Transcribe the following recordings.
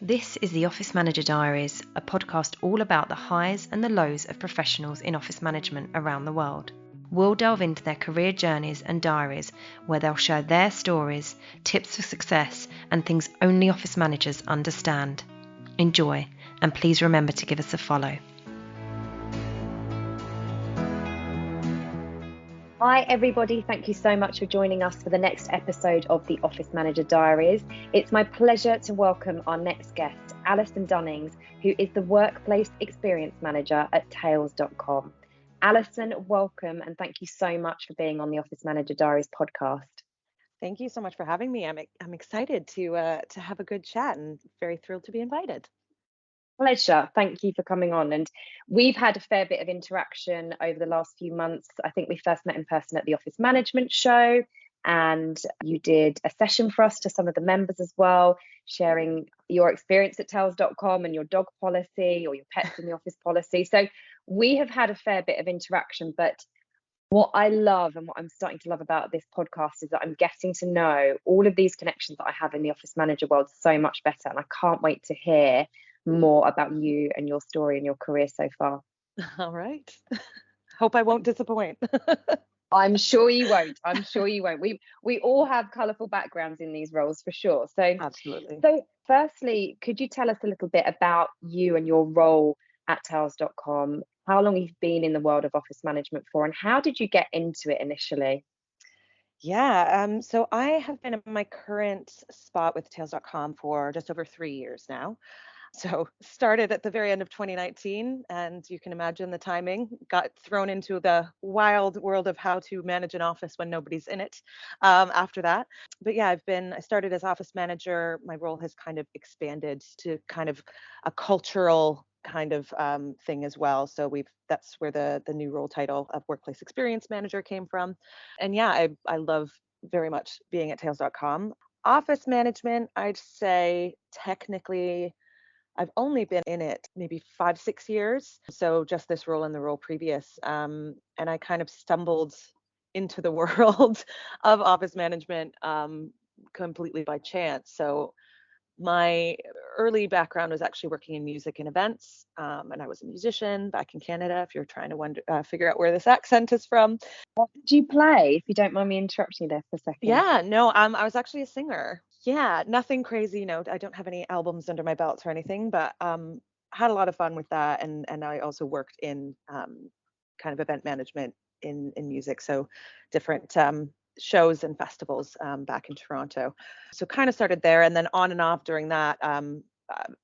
This is the Office Manager Diaries, a podcast all about the highs and the lows of professionals in office management around the world. We'll delve into their career journeys and diaries where they'll share their stories, tips for success, and things only office managers understand. Enjoy, and please remember to give us a follow. Hi everybody, thank you so much for joining us for the next episode of the Office Manager Diaries. It's my pleasure to welcome our next guest, Allison Dunnings, who is the Workplace Experience Manager at Tails.com. Allison, welcome and thank you so much for being on the Office Manager Diaries podcast. Thank you so much for having me. I'm excited to have a good chat and very thrilled to be invited. Pleasure. Thank you for coming on. And we've had a fair bit of interaction over the last few months. I think we first met in person at the Office Management Show, and you did a session for us to some of the members as well, sharing your experience at Tails.com and your dog policy or your pets in the office policy. So we have had a fair bit of interaction, but what I love and what I'm starting to love about this podcast is that I'm getting to know all of these connections that I have in the office manager world so much better. And I can't wait to hear more about you and your story and your career so far. All right. Hope I won't disappoint. I'm sure you won't. I'm sure you won't. We all have colourful backgrounds in these roles for sure. Absolutely. So firstly, could you tell us a little bit about you and your role at Tails.com? How long you've been in the world of office management for, and how did you get into it initially? Yeah. So I have been in my current spot with Tails.com for just over 3 years now. So started at the very end of 2019, and you can imagine the timing. Got thrown into the wild world of how to manage an office when nobody's in it after that. But yeah, I started as office manager. My role has kind of expanded to kind of a cultural kind of thing as well. So that's where the new role title of Workplace Experience Manager came from. And yeah, I love very much being at Tails.com. Office management, I'd say technically I've only been in it maybe 5, 6 years. So just this role and the role previous. And I kind of stumbled into the world of office management completely by chance. So my early background was actually working in music and events. And I was a musician back in Canada, if you're trying to figure out where this accent is from. What did you play, if you don't mind me interrupting you there for a second? Yeah, no, I was actually a singer. Yeah, nothing crazy, I don't have any albums under my belt or anything, but had a lot of fun with that. And I also worked in kind of event management in music, so different shows and festivals back in Toronto. So kind of started there, and then on and off during that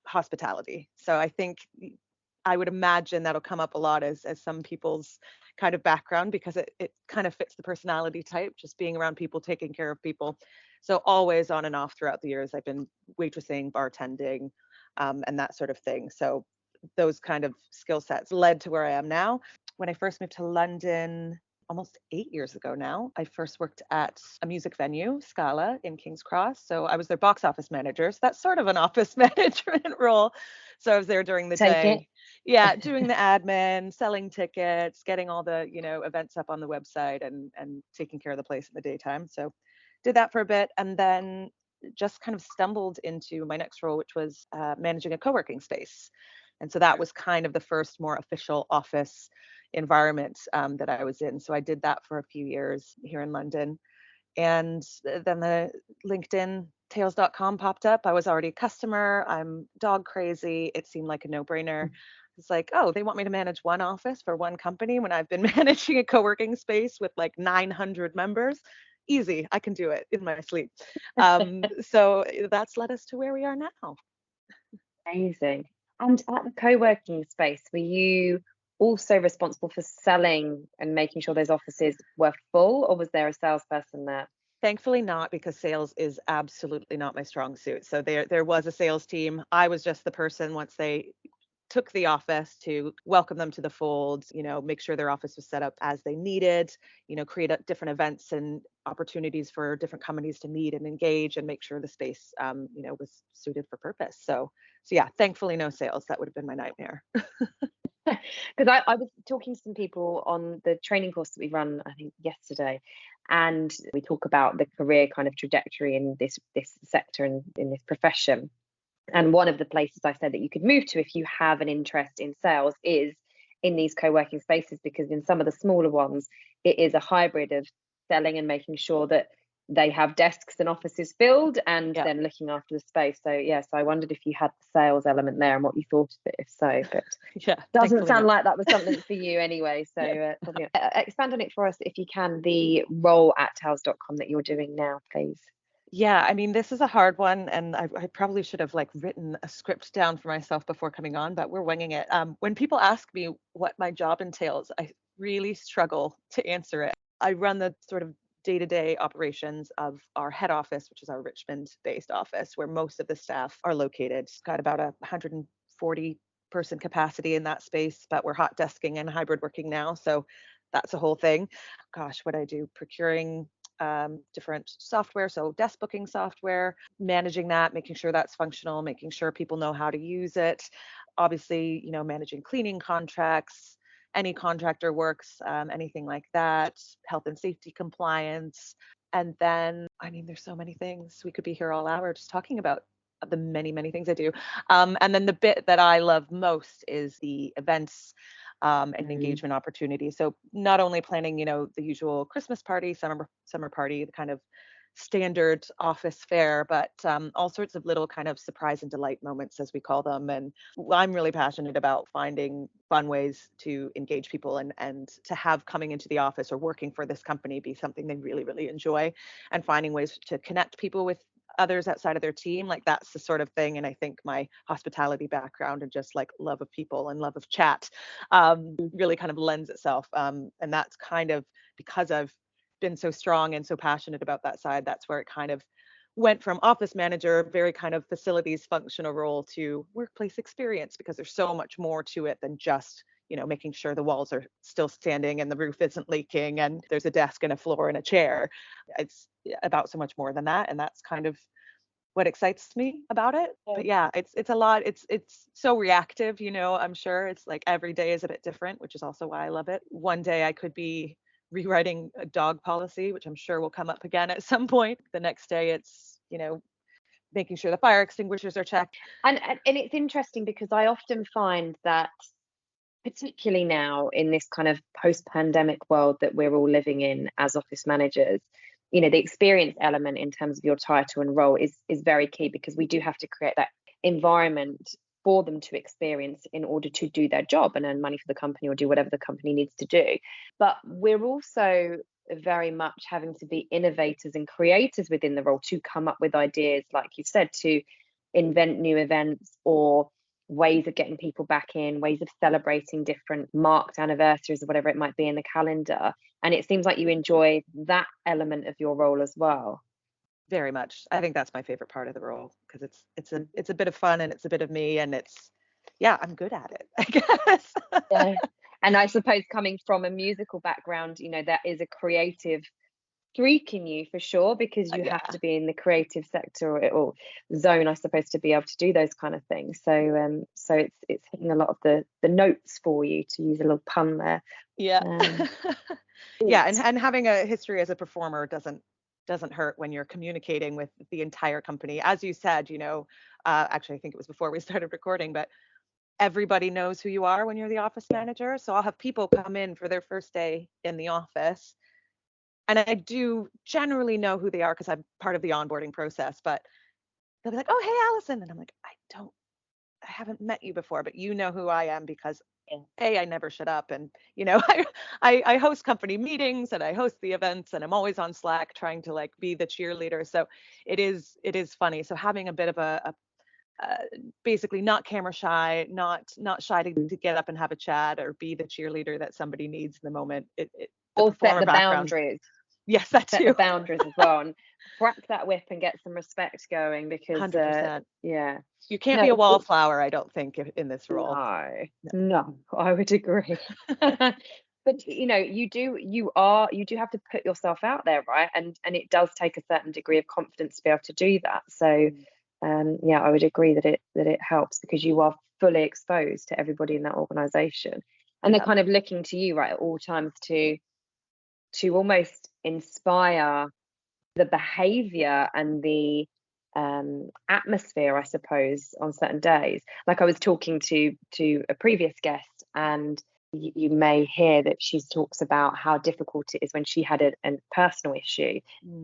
hospitality. So I think I would imagine that'll come up a lot as some people's kind of background, because it kind of fits the personality type, just being around people, taking care of people. So always on and off throughout the years, I've been waitressing, bartending, and that sort of thing. So those kind of skill sets led to where I am now. When I first moved to London, almost 8 years ago now, I first worked at a music venue, Scala, in King's Cross. So I was their box office manager. So that's sort of an office management role. So I was there during the day. Yeah, doing the admin, selling tickets, getting all the, events up on the website, and taking care of the place in the daytime. So did that for a bit, and then just kind of stumbled into my next role, which was managing a co-working space. And so that was kind of the first more official office environment that I was in. So I did that for a few years here in London. And then the LinkedIn Tails.com popped up. I was already a customer. I'm dog crazy. It seemed like a no-brainer. It's like, oh, they want me to manage one office for one company when I've been managing a co-working space with like 900 members. Easy, I can do it in my sleep. So that's led us to where we are now. Amazing. And at the co-working space, were you also responsible for selling and making sure those offices were full, or was there a salesperson there? Thankfully not, because sales is absolutely not my strong suit. So there was a sales team. I was just the person, once they took the office, to welcome them to the fold, make sure their office was set up as they needed, create different events and opportunities for different companies to meet and engage, and make sure the space, was suited for purpose. So yeah, thankfully no sales. That would have been my nightmare. Because I was talking to some people on the training course that we run, I think yesterday, and we talk about the career kind of trajectory in this sector and in this profession. And one of the places I said that you could move to if you have an interest in sales is in these co-working spaces, because in some of the smaller ones, it is a hybrid of selling and making sure that they have desks and offices filled, and then looking after the space. So yes, I wondered if you had the sales element there and what you thought of it, if so. But doesn't sound like that was something for you anyway. So probably expand on it for us if you can, the role at towels.com that you're doing now, please. Yeah, I mean, this is a hard one, and I probably should have like written a script down for myself before coming on, but we're winging it. When people ask me what my job entails, I really struggle to answer it. I run the sort of day-to-day operations of our head office, which is our Richmond-based office, where most of the staff are located. It's got about 140 person capacity in that space, but we're hot desking and hybrid working now, so that's a whole thing. Gosh, what I do, procuring different software, so desk booking software, managing that, making sure that's functional, making sure people know how to use it. Obviously, managing cleaning contracts, any contractor works, anything like that, health and safety compliance. And then, I mean, there's so many things. We could be here all hour just talking about the many, many things I do. And then the bit that I love most is the events and engagement opportunities. So not only planning, the usual Christmas party, summer party, the kind of standard office fare, but all sorts of little kind of surprise and delight moments, as we call them. And I'm really passionate about finding fun ways to engage people and to have coming into the office or working for this company be something they really, really enjoy, and finding ways to connect people with others outside of their team. Like, that's the sort of thing. And I think my hospitality background and just like love of people and love of chat really kind of lends itself. And that's kind of because I've been so strong and so passionate about that side, that's where it kind of went from office manager, very kind of facilities functional role, to workplace experience, because there's so much more to it than just making sure the walls are still standing and the roof isn't leaking and there's a desk and a floor and a chair. It's about so much more than that, and that's kind of what excites me about it. But yeah, it's a lot. It's so reactive, I'm sure it's like every day is a bit different, which is also why I love it. One day I could be rewriting a dog policy, which I'm sure will come up again at some point. The next day it's, making sure the fire extinguishers are checked. And it's interesting because I often find that, particularly now in this kind of post-pandemic world that we're all living in as office managers, the experience element in terms of your title and role is very key, because we do have to create that environment for them to experience in order to do their job and earn money for the company or do whatever the company needs to do. But we're also very much having to be innovators and creators within the role to come up with ideas, like you said, to invent new events or ways of getting people back in, ways of celebrating different marked anniversaries or whatever it might be in the calendar. And it seems like you enjoy that element of your role as well. Very much. I think that's my favorite part of the role, because it's a bit of fun and it's a bit of me, and I'm good at it, I guess. Yeah. And I suppose coming from a musical background, that is a creative streak in you for sure, because you have to be in the creative sector or zone, I suppose, to be able to do those kind of things. So it's hitting a lot of the notes for you, to use a little pun there. Yeah. And having a history as a performer doesn't hurt when you're communicating with the entire company. As you said, actually I think it was before we started recording, but everybody knows who you are when you're the office manager. So I'll have people come in for their first day in the office, and I do generally know who they are because I'm part of the onboarding process, but they'll be like, "Oh, hey, Allison." And I'm like, I haven't met you before, but you know who I am because I never shut up. And, I host company meetings and I host the events, and I'm always on Slack trying to like be the cheerleader. So it is funny. So having a bit of a basically not camera shy, not shy to get up and have a chat or be the cheerleader that somebody needs in the moment. Or set the boundaries. Yes, that too. Set the boundaries as well, and crack that whip and get some respect going, because 100%. You can't be a wallflower, I don't think, in this role. No, I would agree. But you do have to put yourself out there, right? And it does take a certain degree of confidence to be able to do that. So I would agree that it helps, because you are fully exposed to everybody in that organization, and they're kind of looking to you, right, at all times to almost inspire the behavior and the atmosphere, I suppose, on certain days. Like I was talking to a previous guest, and you may hear that she talks about how difficult it is when she had a personal issue,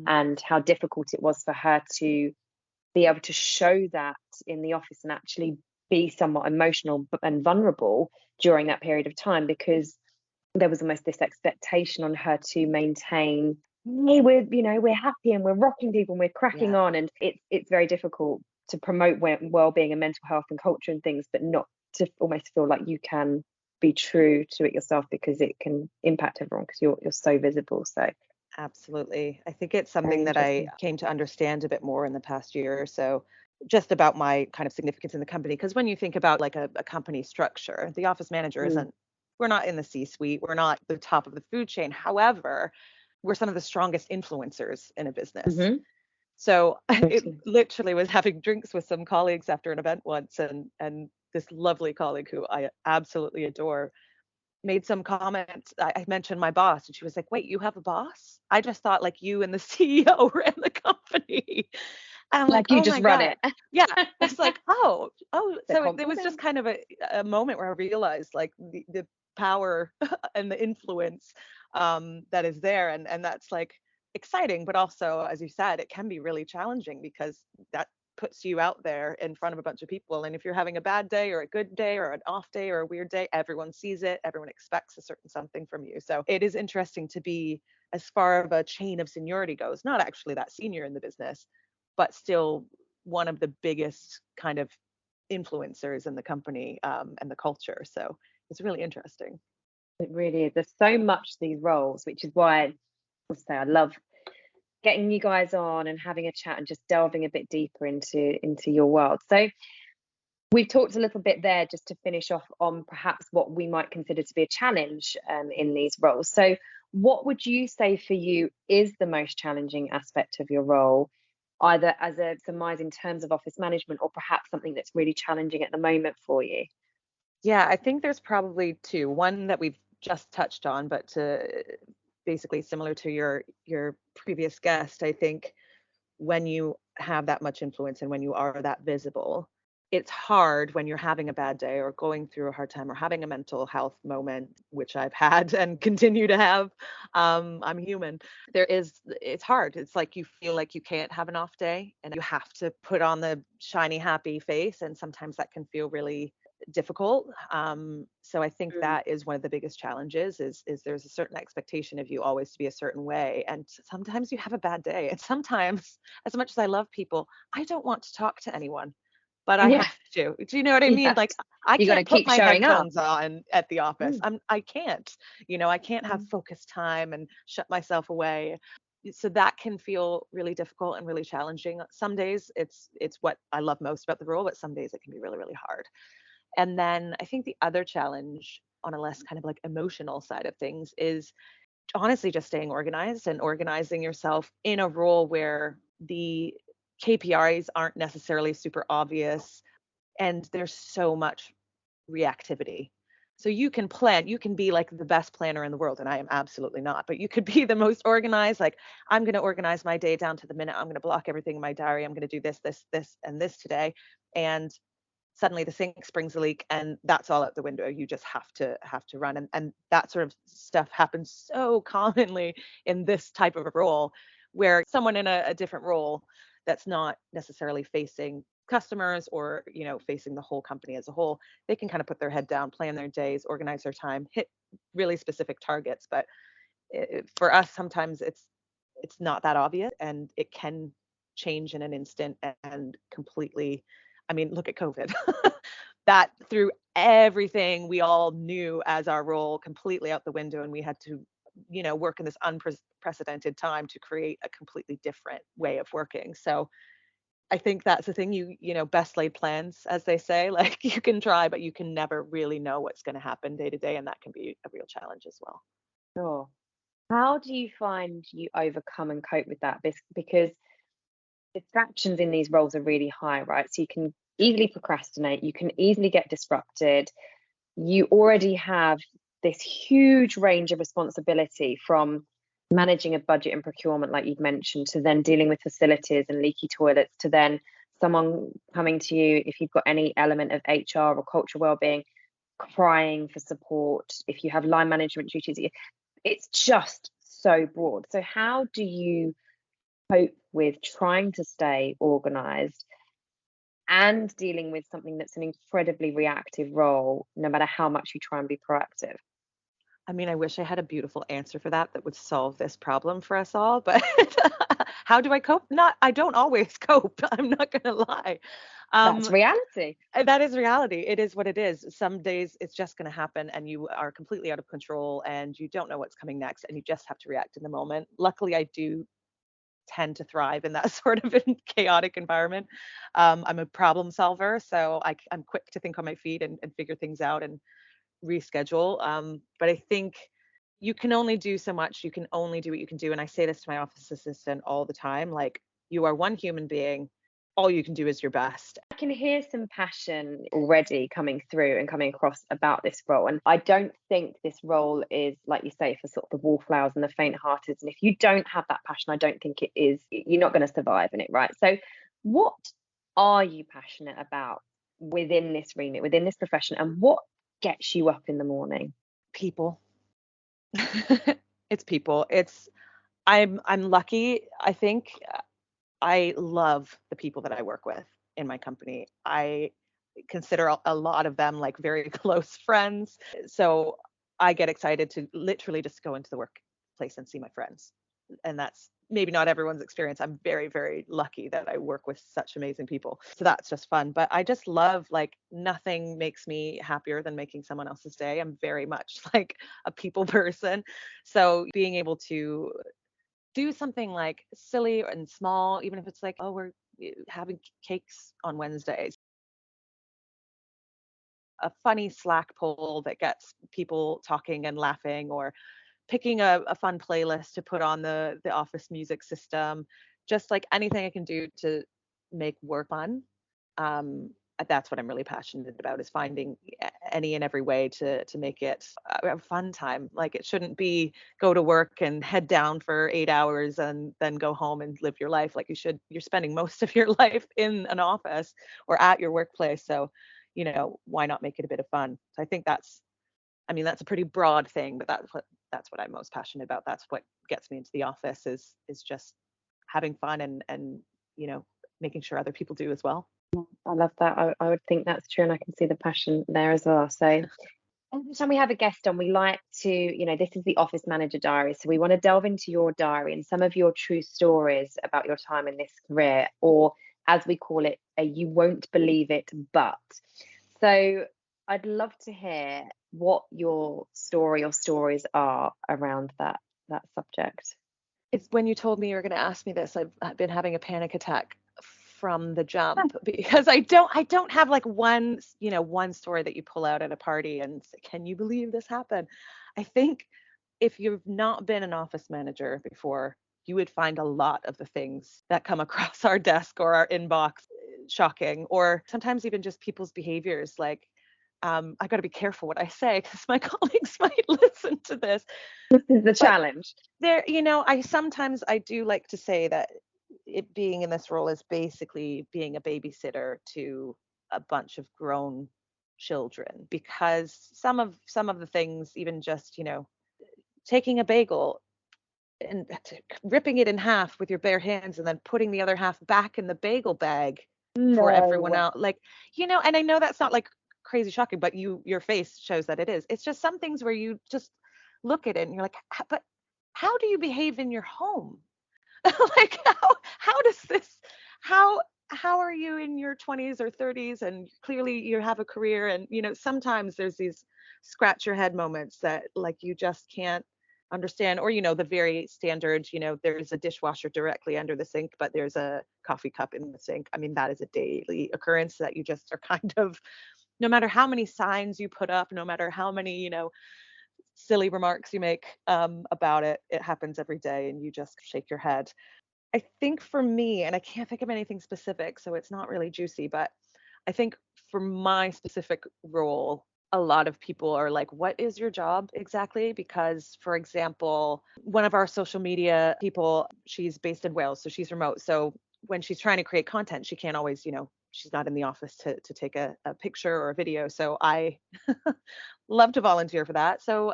and how difficult it was for her to be able to show that in the office and actually be somewhat emotional and vulnerable during that period of time, because there was almost this expectation on her to maintain, hey, we're happy and we're rocking people and we're cracking on, and it's very difficult to promote well-being and mental health and culture and things, but not to almost feel like you can be true to it yourself, because it can impact everyone because you're so visible. So absolutely. I think it's something that I came to understand a bit more in the past year or so, just about my kind of significance in the company. Because when you think about like a company structure, the office manager isn't, we're not in the C-suite, we're not the top of the food chain. However, we're some of the strongest influencers in a business. So it literally was having drinks with some colleagues after an event once, and this lovely colleague who I absolutely adore made some comments. I mentioned my boss, and she was like, "Wait, you have a boss? I just thought like you and the CEO ran the company." And I'm like, you "Oh just my run God." it. Yeah, it's like, oh. So it was confidence. just kind of a moment where I realized like the power and the influence that is there, and that's like exciting, but also, as you said, it can be really challenging, because that puts you out there in front of a bunch of people. And if you're having a bad day or a good day or an off day or a weird day, everyone sees it. Everyone expects a certain something from you. So it is interesting to be, as far of a chain of seniority goes, not actually that senior in the business, but still one of the biggest kind of influencers in the company and the culture. So it's really interesting. It really is. There's so much to these roles, which is why I love getting you guys on and having a chat and just delving a bit deeper into your world. So we've talked a little bit there, just to finish off on perhaps what we might consider to be a challenge in these roles. So what would you say for you is the most challenging aspect of your role, either as a surmise in terms of office management, or perhaps something that's really challenging at the moment for you? Yeah, I think there's probably two. One that we've just touched on, but to basically similar to your previous guest, I think when you have that much influence and when you are that visible, it's hard when you're having a bad day or going through a hard time or having a mental health moment, which I've had and continue to have. I'm human. It's hard. It's like you feel like you can't have an off day and you have to put on the shiny, happy face. And sometimes that can feel really difficult. So I think that is one of the biggest challenges is there's a certain expectation of you always to be a certain way. And sometimes you have a bad day. And sometimes, as much as I love people, I don't want to talk to anyone, but I have to. Do you know what I mean? Like I can't put my headphones on at the office. I can't. I can't have focused time and shut myself away. So that can feel really difficult and really challenging. Some days it's what I love most about the role, but some days it can be really, really hard. And then I think the other challenge on a less kind of like emotional side of things is honestly just staying organized and organizing yourself in a role where the KPIs aren't necessarily super obvious and there's so much reactivity. So you can plan, you can be like the best planner in the world, and I am absolutely not, but you could be the most organized. Like, I'm going to organize my day down to the minute. I'm going to block everything in my diary. I'm going to do this, and this today. And suddenly the sink springs a leak and that's all out the window. You just have to run. And that sort of stuff happens so commonly in this type of a role, where someone in a different role that's not necessarily facing customers or facing the whole company as a whole, they can kind of put their head down, plan their days, organize their time, hit really specific targets. But for us, sometimes it's not that obvious, and it can change in an instant and completely. I mean, look at COVID. That threw everything we all knew as our role completely out the window, and we had to, work in this unprecedented time to create a completely different way of working. So I think that's the thing, best laid plans, as they say, like you can try, but you can never really know what's going to happen day to day. And that can be a real challenge as well. Sure. How do you find you overcome and cope with that? Because distractions in these roles are really high, right? So you can easily procrastinate, you can easily get disrupted. You already have this huge range of responsibility, from managing a budget and procurement, like you've mentioned, to then dealing with facilities and leaky toilets, to then someone coming to you if you've got any element of HR or cultural wellbeing, crying for support, if you have line management duties. It's just so broad. So how do you cope with trying to stay organized and dealing with something that's an incredibly reactive role, no matter how much you try and be proactive? I mean, I wish I had a beautiful answer for that would solve this problem for us all, but how do I cope? I don't always cope. I'm not going to lie. That's reality. That is reality. It is what it is. Some days it's just going to happen and you are completely out of control and you don't know what's coming next and you just have to react in the moment. Luckily, I do tend to thrive in that sort of chaotic environment. I'm a problem solver, so I'm quick to think on my feet and figure things out and reschedule. But I think you can only do so much. You can only do what you can do. And I say this to my office assistant all the time, like, you are one human being. All you can do is your best. I can hear some passion already coming through and coming across about this role. And I don't think this role is, like you say, for sort of the wallflowers and the faint-hearted. And if you don't have that passion, I don't think it is, you're not going to survive in it, right? So what are you passionate about within this remit, within this profession, and what gets you up in the morning? People. It's people. I'm lucky, I think. I love the people that I work with in my company. I consider a lot of them like very close friends. So I get excited to literally just go into the workplace and see my friends. And that's maybe not everyone's experience. I'm very, very lucky that I work with such amazing people. So that's just fun. But I just love, like, nothing makes me happier than making someone else's day. I'm very much like a people person. So being able to do something like silly and small, even if it's like, oh, we're having cakes on Wednesdays, a funny Slack poll that gets people talking and laughing, or picking a fun playlist to put on the office music system, just like anything I can do to make work fun. Um, that's what I'm really passionate about, is finding any and every way to make it a fun time. Like, it shouldn't be go to work and head down for 8 hours and then go home and live your life. Like, you're spending most of your life in an office or at your workplace. So, why not make it a bit of fun? So I think that's a pretty broad thing, but that's what I'm most passionate about. That's what gets me into the office, is just having fun and making sure other people do as well. I love that. I would think that's true, and I can see the passion there as well. So every time we have a guest on, we like to, this is the Office Manager Diary. So we want to delve into your diary and some of your true stories about your time in this career, or as we call it, a you won't believe it, but. So I'd love to hear what your story or stories are around that subject. It's when you told me you were going to ask me this, I've been having a panic attack from the jump, because I don't have like one story that you pull out at a party and say, can you believe this happened? I think if you've not been an office manager before, you would find a lot of the things that come across our desk or our inbox shocking, or sometimes even just people's behaviors. Like, I got to be careful what I say because my colleagues might listen to this. This is the challenge. I do like to say that it being in this role is basically being a babysitter to a bunch of grown children, because some of the things, even just taking a bagel and ripping it in half with your bare hands and then putting the other half back in the bagel bag for everyone else, like, and I know that's not like crazy shocking, but your face shows that it is. It's just some things where you just look at it and you're like, but how do you behave in your home? Like, how does this how are you in your 20s or 30s, and clearly you have a career, and sometimes there's these scratch your head moments that, like, you just can't understand, or the very standard, there's a dishwasher directly under the sink but there's a coffee cup in the sink. I mean, that is a daily occurrence that you just are kind of, no matter how many signs you put up, no matter how many silly remarks you make about it, it happens every day and you just shake your head. I think for me, and I can't think of anything specific, so it's not really juicy, but I think for my specific role, a lot of people are like, what is your job exactly? Because, for example, one of our social media people, she's based in Wales, so she's remote. So when she's trying to create content, she can't always, she's not in the office to take a picture or a video. So I love to volunteer for that. So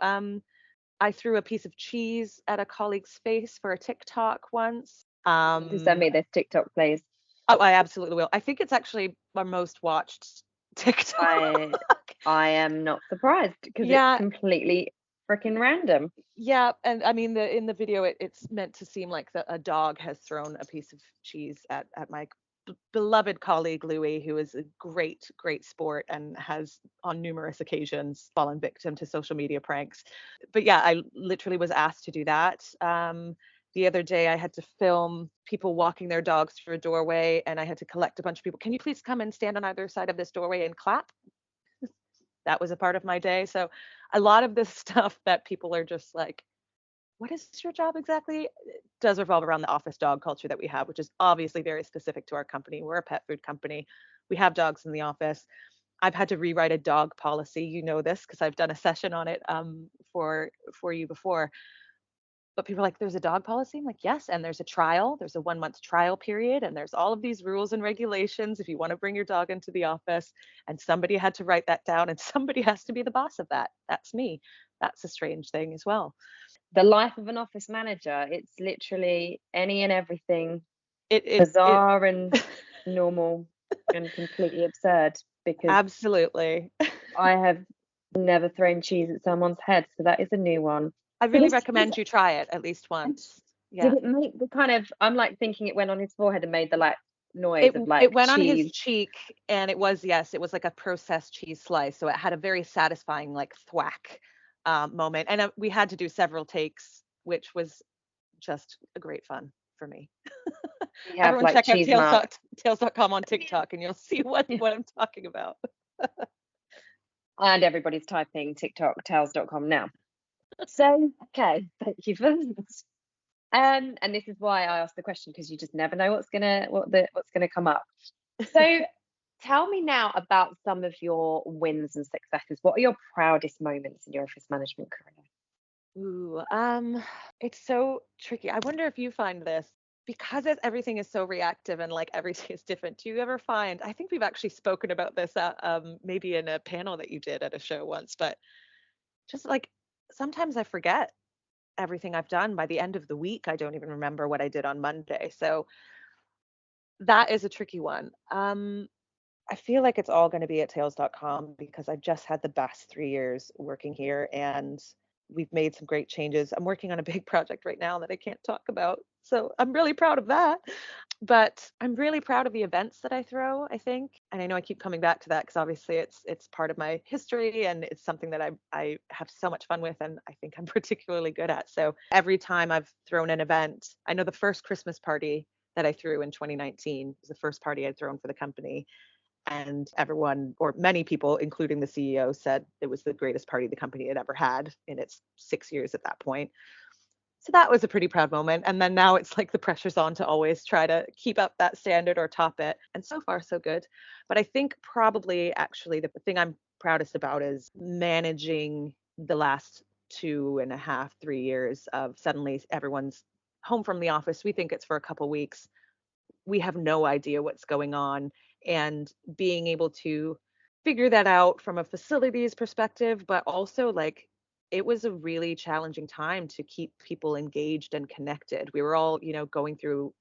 I threw a piece of cheese at a colleague's face for a TikTok once. To send me this TikTok, please. Oh, I absolutely will. I think it's actually our most watched TikTok. I am not surprised because it's completely freaking random. Yeah, and I mean in the video it's meant to seem like a dog has thrown a piece of cheese at my beloved colleague Louis, who is a great sport and has on numerous occasions fallen victim to social media pranks. But yeah, I literally was asked to do that. The other day I had to film people walking their dogs through a doorway, and I had to collect a bunch of people. Can you please come and stand on either side of this doorway and clap? That was a part of my day. So a lot of this stuff that people are just like, what is your job exactly? It does revolve around the office dog culture that we have, which is obviously very specific to our company. We're a pet food company. We have dogs in the office. I've had to rewrite a dog policy. You know this because I've done a session on it for you before. But people are like, there's a dog policy? I'm like, yes. And there's a trial. There's a 1 month trial period. And there's all of these rules and regulations if you want to bring your dog into the office. And somebody had to write that down, and somebody has to be the boss of that. That's me. That's a strange thing as well. The life of an office manager, it's literally any and everything bizarre and normal and completely absurd, because absolutely. I have never thrown cheese at someone's head, so that is a new one. I really recommend you try it at least once. Yeah. Did it make the kind of, I'm like thinking it went on his forehead and made the like noise of like it went cheese. on his cheek, and it was like a processed cheese slice, so it had a very satisfying like thwack moment, and we had to do several takes, which was just a great fun for me. Everyone like check out tails.com on TikTok and you'll see what I'm talking about. And everybody's typing TikTok tails.com now. So okay, thank you for this. And this is why I asked the question, because you just never know what's gonna come up. So tell me now about some of your wins and successes. What are your proudest moments in your office management career? Ooh, it's so tricky. I wonder if you find this, because everything is so reactive and like everything is different. Do you ever find, I think we've actually spoken about this maybe in a panel that you did at a show once, but just like sometimes I forget everything I've done. By the end of the week, I don't even remember what I did on Monday. So that is a tricky one. I feel like it's all going to be at tails.com because I've just had the best 3 years working here, and we've made some great changes. I'm working on a big project right now that I can't talk about, so I'm really proud of that. But I'm really proud of the events that I throw, I think. And I know I keep coming back to that because obviously it's part of my history, and it's something that I have so much fun with, and I think I'm particularly good at. So every time I've thrown an event, I know the first Christmas party that I threw in 2019 was the first party I'd thrown for the company. And everyone, or many people, including the CEO, said it was the greatest party the company had ever had in its 6 years at that point. So that was a pretty proud moment. And then now it's like the pressure's on to always try to keep up that standard or top it. And so far, so good. But I think probably actually the thing I'm proudest about is managing the last 2.5, 3 years of suddenly everyone's home from the office. We think it's for a couple weeks. We have no idea what's going on, and being able to figure that out from a facilities perspective, but also like it was a really challenging time to keep people engaged and connected. We were all, going through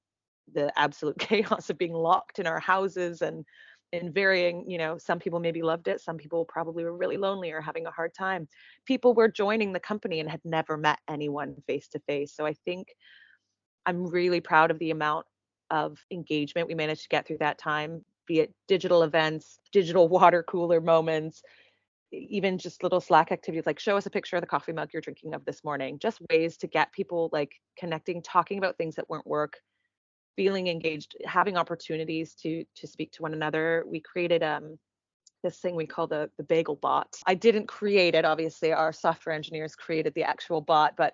the absolute chaos of being locked in our houses and in varying, some people maybe loved it, some people probably were really lonely or having a hard time. People were joining the company and had never met anyone face to face. So I think I'm really proud of the amount of engagement we managed to get through that time, be it digital events, digital water cooler moments, even just little Slack activities like show us a picture of the coffee mug you're drinking of this morning, just ways to get people like connecting, talking about things that weren't work, feeling engaged, having opportunities to speak to one another. We created this thing we call the bagel bot. I didn't create it, obviously our software engineers created the actual bot, but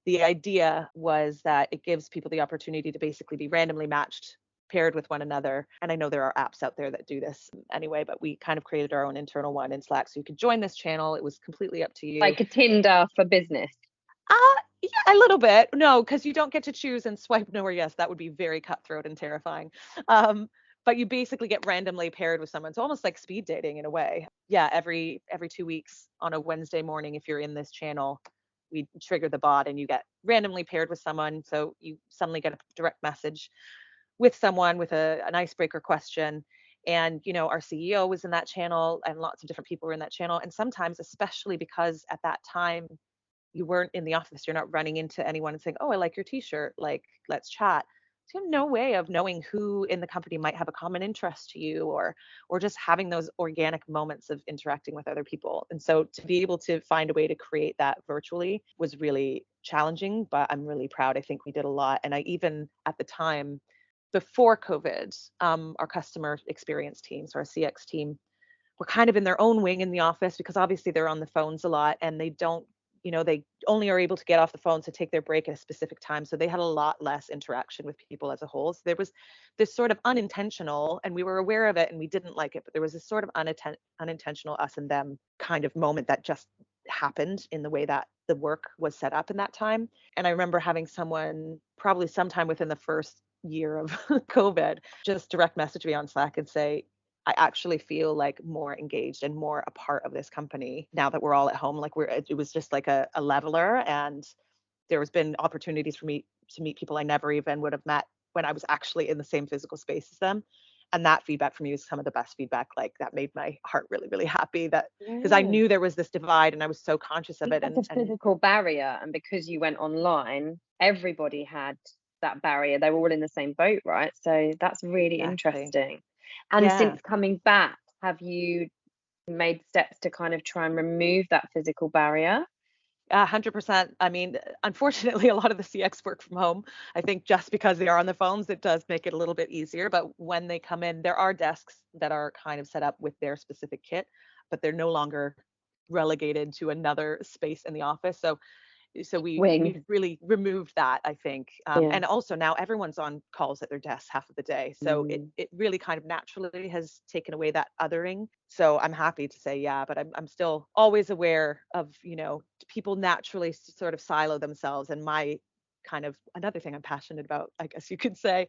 the idea was that it gives people the opportunity to basically be randomly matched paired with one another. And I know there are apps out there that do this anyway, but we kind of created our own internal one in Slack. So you could join this channel. It was completely up to you. Like a Tinder for business. Yeah, a little bit. No, because you don't get to choose and swipe no or yes. That would be very cutthroat and terrifying. But you basically get randomly paired with someone. It's almost like speed dating in a way. Yeah, every 2 weeks on a Wednesday morning, if you're in this channel, we trigger the bot and you get randomly paired with someone. So you suddenly get a direct message with someone with an icebreaker question. And our CEO was in that channel, and lots of different people were in that channel. And sometimes, especially because at that time you weren't in the office, you're not running into anyone and saying, "Oh, I like your t-shirt, like let's chat." So you have no way of knowing who in the company might have a common interest to you, or just having those organic moments of interacting with other people. And so to be able to find a way to create that virtually was really challenging, but I'm really proud. I think we did a lot. And I even at the time before COVID, our customer experience team, so our CX team, were kind of in their own wing in the office because obviously they're on the phones a lot and they don't, they only are able to get off the phone to take their break at a specific time. So they had a lot less interaction with people as a whole. So there was this sort of unintentional, and we were aware of it and we didn't like it, but there was this sort of unintentional us and them kind of moment that just happened in the way that the work was set up in that time. And I remember having someone probably sometime within the first year of COVID just direct message me on Slack and say, I actually feel like more engaged and more a part of this company now that we're all at home. Like it was just like a leveler, and there has been opportunities for me to meet people I never even would have met when I was actually in the same physical space as them. And that feedback from you is some of the best feedback. Like that made my heart really, really happy, that because I Yeah. knew there was this divide and I was so conscious of it. That's a And physical barrier, and because you went online, everybody had that barrier. They were all in the same boat, right? So that's really exactly. interesting. And Yeah. since coming back, have you made steps to kind of try and remove that physical barrier? 100%. I mean, unfortunately, a lot of the CX work from home. I think just because they are on the phones, it does make it a little bit easier. But when they come in, there are desks that are kind of set up with their specific kit, but they're no longer relegated to another space in the office. So Wing. we've really removed that, I think. Yeah. And also now everyone's on calls at their desks half of the day, so it Mm. it really kind of naturally has taken away that othering. So I'm happy to say yeah, but I'm still always aware of, people naturally sort of silo themselves. And my kind of another thing I'm passionate about, I guess you could say,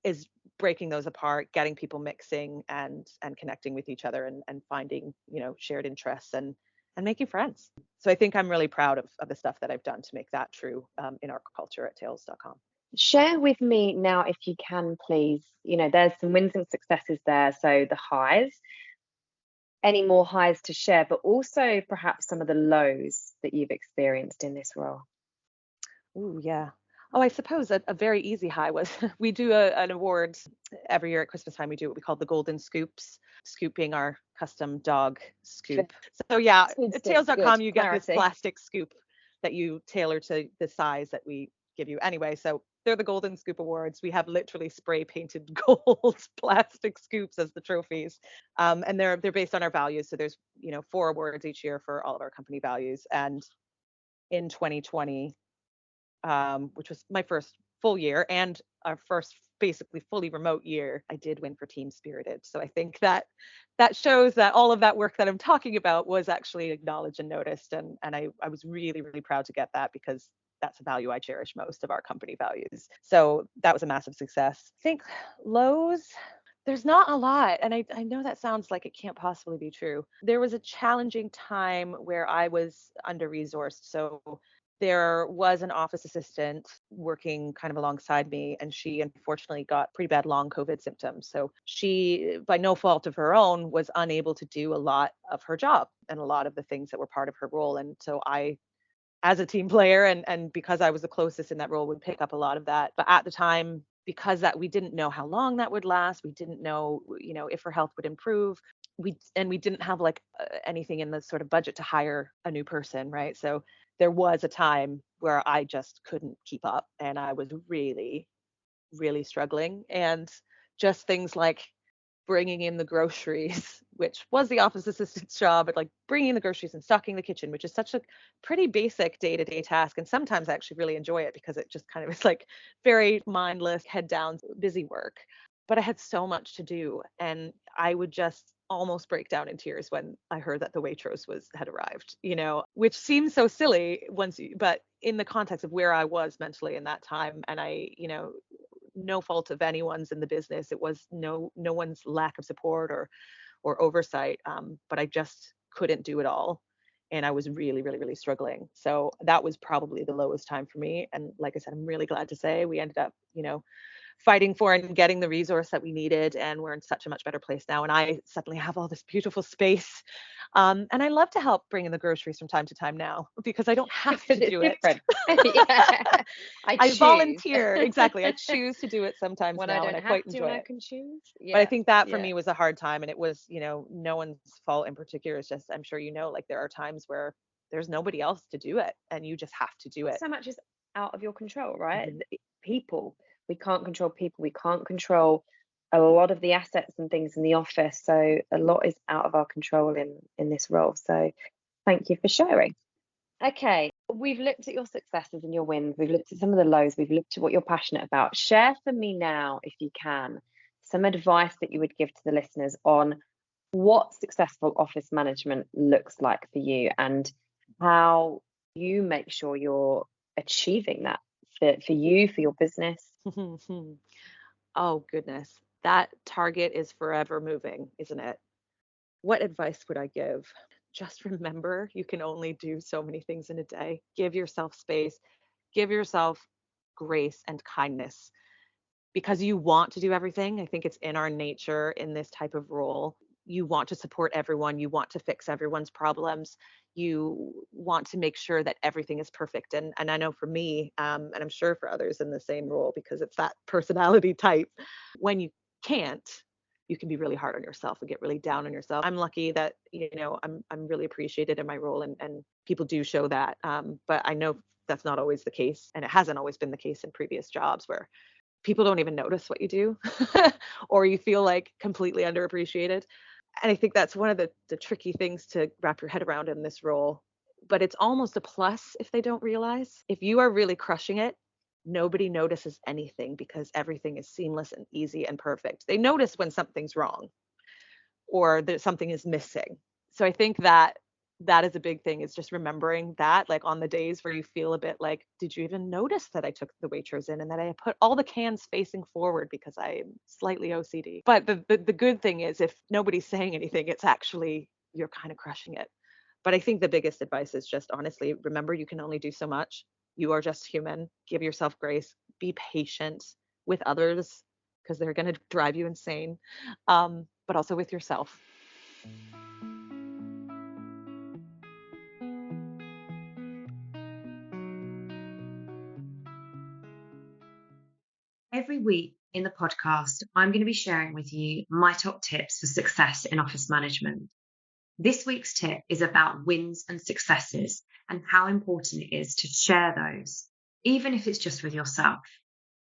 is breaking those apart, getting people mixing and connecting with each other, and finding, shared interests, and making friends. So I think I'm really proud of the stuff that I've done to make that true, in our culture at Tails.com. Share with me now, if you can, please. There's some wins and successes there. So the highs, any more highs to share, but also perhaps some of the lows that you've experienced in this role. Ooh, yeah. Oh, I suppose a very easy high was we do an award every year at Christmas time. We do what we call the Golden Scoops, Scoop being our custom dog scoop. So yeah, Food at sticks, good Tails.com, you get this clarity. plastic scoop that you tailor to the size that we give you. Anyway, so they're the Golden Scoop Awards. We have literally spray painted gold plastic scoops as the trophies. And they're based on our values. So there's, 4 awards each year for all of our company values. And in 2020, which was my first full year and our first basically fully remote year, I did win for Team Spirited. So I think that shows that all of that work that I'm talking about was actually acknowledged and noticed. And I was really, really proud to get that, because that's a value I cherish most of our company values. So that was a massive success. I think lows, there's not a lot. And I know that sounds like it can't possibly be true. There was a challenging time where I was under resourced. So there was an office assistant working kind of alongside me, and she unfortunately got pretty bad long COVID symptoms. So she, by no fault of her own, was unable to do a lot of her job and a lot of the things that were part of her role. And so I, as a team player, and because I was the closest in that role, would pick up a lot of that. But at the time, because that we didn't know how long that would last, we didn't know, if her health would improve. We didn't have like anything in the sort of budget to hire a new person, right? So there was a time where I just couldn't keep up, and I was really, really struggling. And just things like bringing in the groceries, which was the office assistant's job, but like bringing in the groceries and stocking the kitchen, which is such a pretty basic day-to-day task. And sometimes I actually really enjoy it because it just kind of is like very mindless, head down, busy work. But I had so much to do, and I would just almost break down in tears when I heard that the Waitrose had arrived, which seems so silly but in the context of where I was mentally in that time, and no fault of anyone's in the business. It was no one's lack of support or oversight. But I just couldn't do it all. And I was really, really, really struggling. So that was probably the lowest time for me. And like I said, I'm really glad to say we ended up, fighting for and getting the resource that we needed. And we're in such a much better place now. And I suddenly have all this beautiful space. And I love to help bring in the groceries from time to time now because I don't have to do it. Yeah. I volunteer. Exactly. I choose to do it sometimes when now, I don't and I have quite to, enjoy when I it. can choose. But I think that for me was a hard time, and it was, no one's fault in particular. It's just, I'm sure like there are times where there's nobody else to do it, and you just have to do it. So much is out of your control, right? Mm-hmm. People, we can't control people. We can't control a lot of the assets and things in the office. So a lot is out of our control in this role. So thank you for sharing. Okay, we've looked at your successes and your wins. We've looked at some of the lows. We've looked at what you're passionate about. Share for me now, if you can, some advice that you would give to the listeners on what successful office management looks like for you and how you make sure you're achieving that for you, for your business. Oh, goodness. That target is forever moving, isn't it? What advice would I give? Just remember, you can only do so many things in a day. Give yourself space, give yourself grace and kindness because you want to do everything. I think it's in our nature in this type of role. You want to support everyone, you want to fix everyone's problems, you want to make sure that everything is perfect. And I know for me, and I'm sure for others in the same role, because it's that personality type, when you can't, you can be really hard on yourself and get really down on yourself. I'm lucky that, I'm really appreciated in my role, and people do show that. But I know that's not always the case. And it hasn't always been the case in previous jobs where people don't even notice what you do or you feel like completely underappreciated. And I think that's one of the tricky things to wrap your head around in this role. But it's almost a plus if they don't realize. If you are really crushing it, nobody notices anything because everything is seamless and easy and perfect. They notice when something's wrong or that something is missing. So I think that is a big thing, is just remembering that, like on the days where you feel a bit like, did you even notice that I took the Waitrose in and that I put all the cans facing forward because I'm slightly OCD. But the good thing is, if nobody's saying anything, it's actually, you're kind of crushing it. But I think the biggest advice is just honestly, remember you can only do so much. You are just human. Give yourself grace. Be patient with others because they're going to drive you insane, but also with yourself. Every week in the podcast, I'm going to be sharing with you my top tips for success in office management. This week's tip is about wins and successes and how important it is to share those, even if it's just with yourself.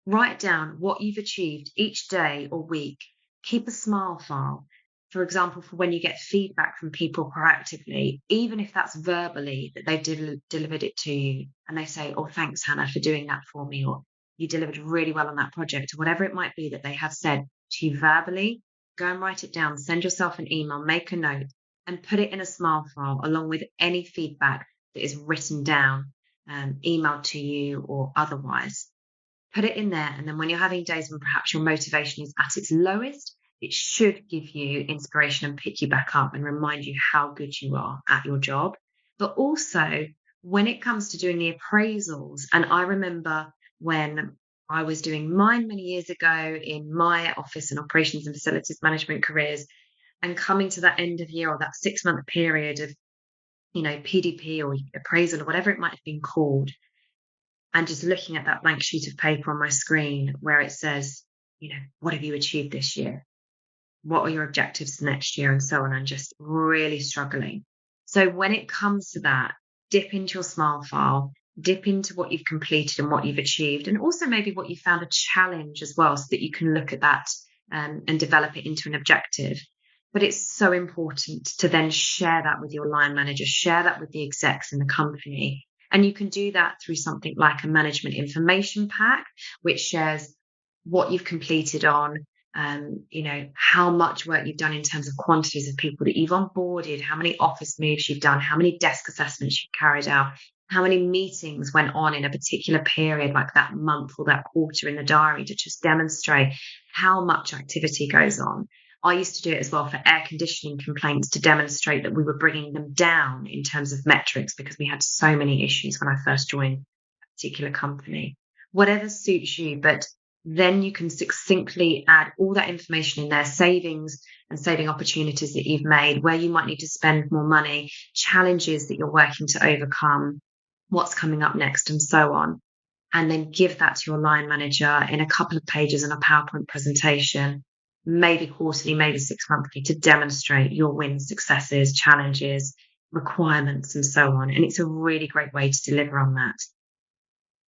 Write down what you've achieved each day or week. Keep a smile file. For example, for when you get feedback from people proactively, even if that's verbally that they've delivered it to you and they say, oh, thanks, Hannah, for doing that for me, or you delivered really well on that project, or whatever it might be that they have said to you verbally, go and write it down, send yourself an email, make a note, and put it in a smile file along with any feedback that is written down, emailed to you or otherwise. Put it in there, and then when you're having days when perhaps your motivation is at its lowest, it should give you inspiration and pick you back up and remind you how good you are at your job. But also, when it comes to doing the appraisals, and I remember when I was doing mine many years ago in my office and operations and facilities management careers, and coming to that end of year or that 6-month period of, PDP or appraisal or whatever it might have been called, and just looking at that blank sheet of paper on my screen where it says, what have you achieved this year? What are your objectives for next year? And so on, and just really struggling. So when it comes to that, dip into your smile file, dip into what you've completed and what you've achieved, and also maybe what you found a challenge as well, so that you can look at that and develop it into an objective. But it's so important to then share that with your line manager, share that with the execs in the company. And you can do that through something like a management information pack, which shares what you've completed on, how much work you've done in terms of quantities of people that you've onboarded, how many office moves you've done, how many desk assessments you've carried out, how many meetings went on in a particular period, like that month or that quarter in the diary, to just demonstrate how much activity goes on. I used to do it as well for air conditioning complaints to demonstrate that we were bringing them down in terms of metrics, because we had so many issues when I first joined a particular company. Whatever suits you, but then you can succinctly add all that information in there, savings and saving opportunities that you've made, where you might need to spend more money, challenges that you're working to overcome, what's coming up next, and so on. And then give that to your line manager in a couple of pages in a PowerPoint presentation, maybe quarterly, maybe 6 monthly, to demonstrate your wins, successes, challenges, requirements, and so on. And it's a really great way to deliver on that.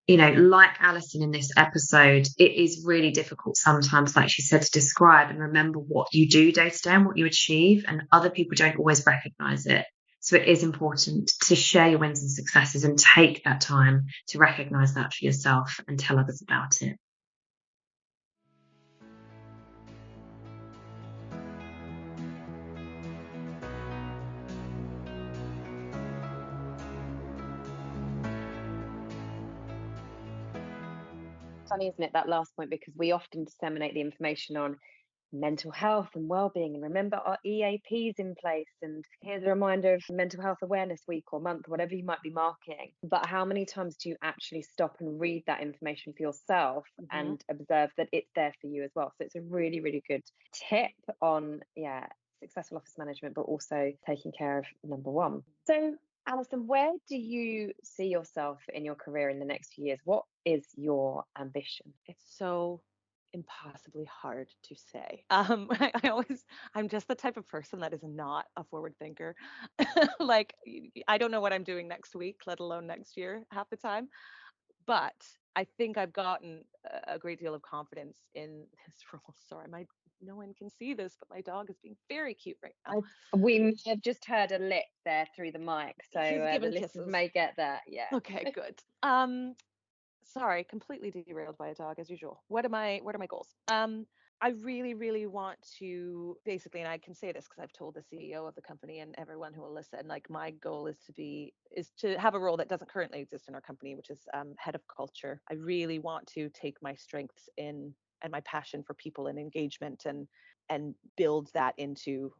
Like Alison in this episode, it is really difficult sometimes, like she said, to describe and remember what you do day to day and what you achieve, and other people don't always recognize it. So it is important to share your wins and successes and take that time to recognize that for yourself and tell others about it. Funny, isn't it, that last point, because we often disseminate the information on mental health and well-being, and remember our EAPs in place, and here's a reminder of Mental Health Awareness Week or month, whatever you might be marking. But how many times do you actually stop and read that information for yourself and observe that it's there for you as well? So it's a really, really good tip on successful office management, but also taking care of number one. So Alison, where do you see yourself in your career in the next few years? What is your ambition? It's so impossibly hard to say. I'm just the type of person that is not a forward thinker. Like, I don't know what I'm doing next week, let alone next year, half the time. But I think I've gotten a great deal of confidence in this role. Sorry, no one can see this, but my dog is being very cute right now. We may have just heard a lick there through the mic, so the listeners kisses. may get that. Yeah. Okay, good. Sorry, completely derailed by a dog as usual. What are my goals? I really, really want to basically, and I can say this because I've told the CEO of the company and everyone who will listen, like, my goal is to have a role that doesn't currently exist in our company, which is head of culture. I really want to take my strengths in and my passion for people and engagement and build that into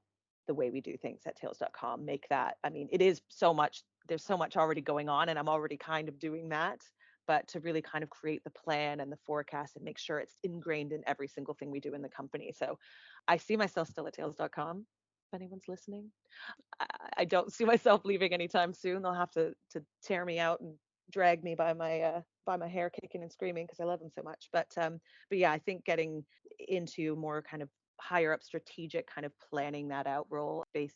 the way we do things at Tails.com. Make that, I mean, it is so much, there's so much already going on, and I'm already kind of doing that. But to really kind of create the plan and the forecast and make sure it's ingrained in every single thing we do in the company. So I see myself still at Tails.com, if anyone's listening. I don't see myself leaving anytime soon. They'll have to tear me out and drag me by my hair, kicking and screaming, because I love them so much. But yeah, I think getting into more kind of higher up strategic kind of planning that out role based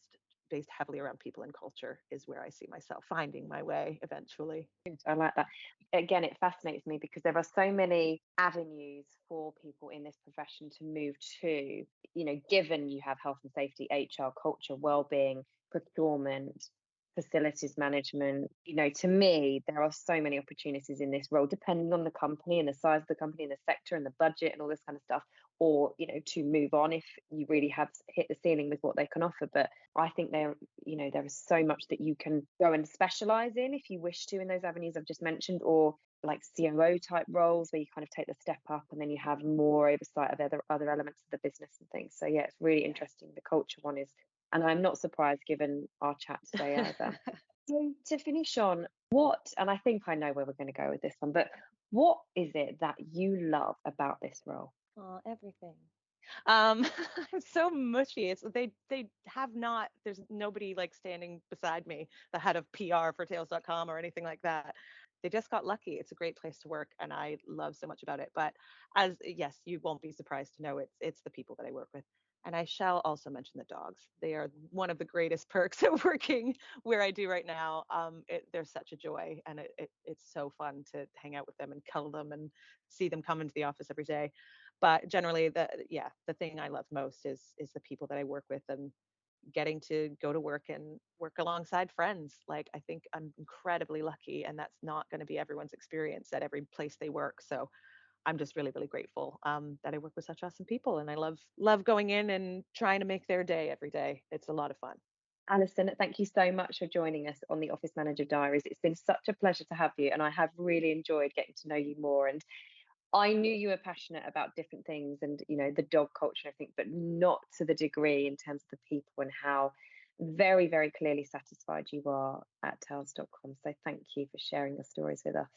heavily around people and culture is where I see myself finding my way eventually. I like that. Again, it fascinates me because there are so many avenues for people in this profession to move to, given you have health and safety, HR, culture, well-being, procurement, facilities management. To me, there are so many opportunities in this role, depending on the company and the size of the company and the sector and the budget and all this kind of stuff, or to move on if you really have hit the ceiling with what they can offer. But I think there is so much that you can go and specialize in if you wish to in those avenues I've just mentioned, or like COO type roles where you kind of take the step up and then you have more oversight of other elements of the business and things. So yeah, it's really interesting. The culture one is, and I'm not surprised given our chat today either. So to finish on, and I think I know where we're going to go with this one, but what is it that you love about this role? Oh, everything. It's so mushy. They have not, there's nobody like standing beside me, the head of PR for Tails.com or anything like that. They just got lucky. It's a great place to work, and I love so much about it. But yes, you won't be surprised to know it's the people that I work with. And I shall also mention the dogs. They are one of the greatest perks of working where I do right now. They're such a joy, and it's so fun to hang out with them and cuddle them and see them come into the office every day. But generally, the thing I love most is the people that I work with, and getting to go to work and work alongside friends. Like, I think I'm incredibly lucky, and that's not going to be everyone's experience at every place they work. So I'm just really, really grateful that I work with such awesome people, and I love going in and trying to make their day every day. It's a lot of fun. Alison, thank you so much for joining us on the Office Manager Diaries. It's been such a pleasure to have you, and I have really enjoyed getting to know you more. And I knew you were passionate about different things and, the dog culture and everything, but not to the degree in terms of the people and how very, very clearly satisfied you are at Tails.com. So thank you for sharing your stories with us.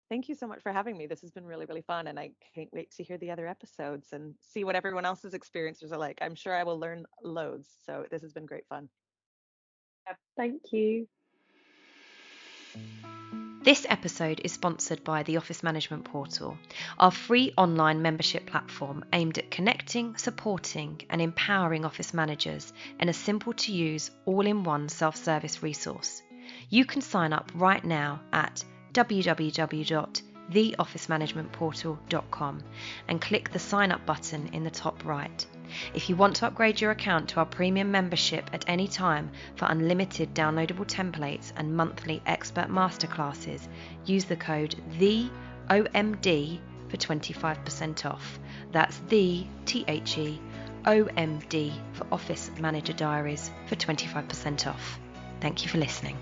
Thank you so much for having me. This has been really, really fun, and I can't wait to hear the other episodes and see what everyone else's experiences are like. I'm sure I will learn loads. So this has been great fun. Thank you. This episode is sponsored by the Office Management Portal, our free online membership platform aimed at connecting, supporting and empowering office managers in a simple to use all-in-one self-service resource. You can sign up right now at www.theofficemanagementportal.com and click the sign up button in the top right. If you want to upgrade your account to our premium membership at any time for unlimited downloadable templates and monthly expert masterclasses, use the code THEOMD for 25% off. That's THEOMD for Office Manager Diaries for 25% off. Thank you for listening.